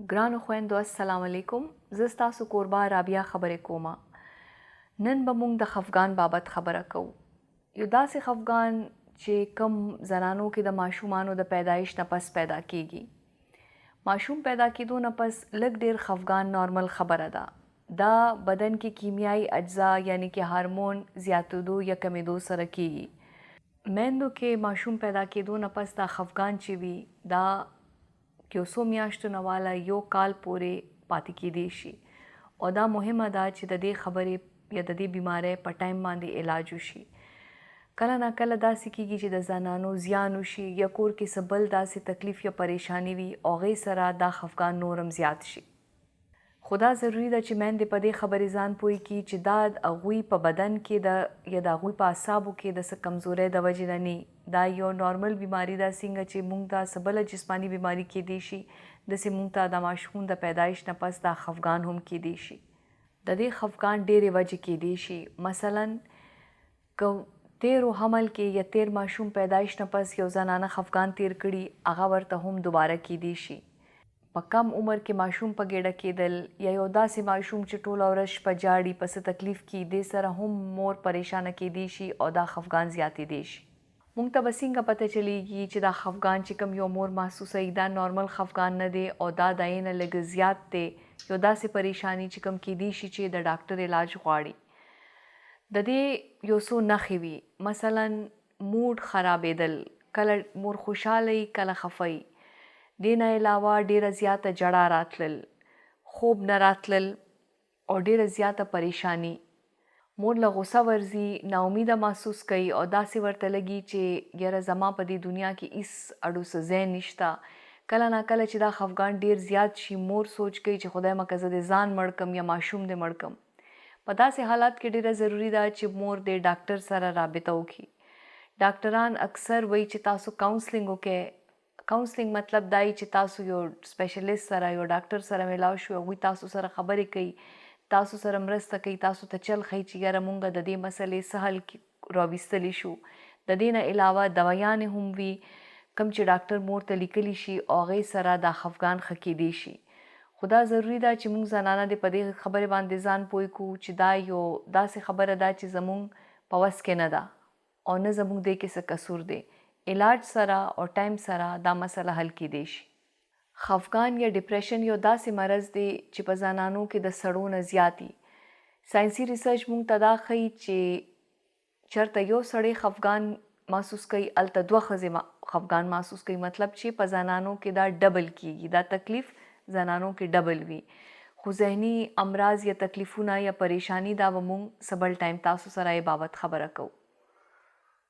ګرانو خویندو السلام علیکم. زه ستاسو کوربه رابعه خبرې کومه. نن به موږ د خفګان بابت خبره کوو. یو داسې خفګان چې کم زنانو کې د ماشومانو د پیدایش نه پس پیدا کیږي. ماشوم پیدا کېدو نه پس لږ ډیر خفګان نارمل خبره ده. دا بدن کې کیمیاوي اجزا یعنی کې هارمون زیاتېدو یا کمیدو سره کیږي. میندو کې ماشوم پیدا کېدو نه پس دا خفګان چې وي دا یو څو میاشتو نه والا یو کال پورې پاتې کېدی شي او دا مهمه ده چې د دې خبرې یا د دې بیمارۍ په ټایم باندې علاج وشي. کله نه کله داسې کېږي چې د زنانو زیان وشي یا کور کې څه بل داسې تکلیف یا پریشانی وي او هغې سره دا خفګان نورم زیات شي. خو دا ضروري ده چې میندې په دې خبرې ځان پوه کړي چې دا د هغوی په بدن کې یا د هغوی په اعصابو کې د څه کمزورۍ د وجې نه نه. دا یو نارمل بیماری ده څنګه چې موږ ته څه بله جسماني بیماری کیدی شي داسې موږ ته د ماشوم د پیدایش نه پس دا خفګان هم کیدی شي. د دې خفګان ډېرې وجې کیدی شي. مثلا که تیرو حمل کې یا تیر ماشوم پیدایش نه پس یو زنانه خفګان تیر کړي هغه ورته هم دوباره کیدی شي. په کم عمر کې ماشوم په ګېډه کېدل یا یو داسې ماشوم چې ټوله ورځ شپه جاړي په څه تکلیف کې دې سره هم مور پریشانه کیدی شي او دا خفګان زیاتېدی شي. موږ ته به څنګه پته چلیږي چې دا خفګان چې کوم یو مور محسوسوي دا نارمل خفګان نه دی او دا د یې نه لږ زیات دی، یو داسې پریشانی چې کوم کیدی شي چې د ډاکټر علاج غواړي. د دې یو څو نښې وي. مثلا موډ خرابېدل، کله مور خوشحاله وي کله خفه وي. دې نه علاوه ډیره زیاته جړا راتلل، خوب نه راتلل او ډیره زیاته پریشانی. مور له غوسه ورځي، ناامیده محسوس کوي او داسې ورته لګي چې یاره زما په دې دنیا کې هیڅ اډو څه ځای نشته. کله نه کله چې دا خفګان ډیر زیات شي مور سوچ کوي چې خدای مکه زه دې ځان مړ کم یا ماشوم دې مړ کم. په داسې حالات کې ډیره ضروری ده چې مور د ډاکټر سره رابطه وکړي. ډاکټران اکثر وایي چې تاسو کاونسلینګ وکړئ. کاونسلینګ مطلب دا چې تاسو یو سپیشلیست سره یو ډاکټر سره ملاو شو، هغوی تاسو سره خبرې کوي، تاسو سره مرسته کوي، تاسو ته چل ښیي چې یاره مونږ د دې مسلې څه حل راویستلی شو. د دې نه علاوه دوایانې هم وي کوم چې ډاکټر مور ته لیکلی شي او هغې سره دا خفګان ښه کیدی شي. خو دا ضروري ده چې موږ زنانه دې په دې خبرې باندې ځان پوه کړو چې دا یو داسې خبره ده چې زموږ په وس کې نه ده او نه زموږ دې کې څه قصور دی. علاج سره او ټایم سره دا مسله حل کیدی شي. خفګان یا ډپریشن یو داسې مرض دی چې په زنانو کې د سړو نه زیاتی. ساینسي ریسرچ موږ ته دا ښیي چې چېرته یو سړی خفګان محسوس کوي هلته دوه ښځې خفګان محسوس کوي. مطلب چې په زنانو کې دا ډبل کیږي، دا تکلیف زنانو کې ډبل وي. خو ذهني امراض یا تکلیفونه یا پریشانی دا به موږ څه بل ټایم تاسو سره یې بابت خبره کوو.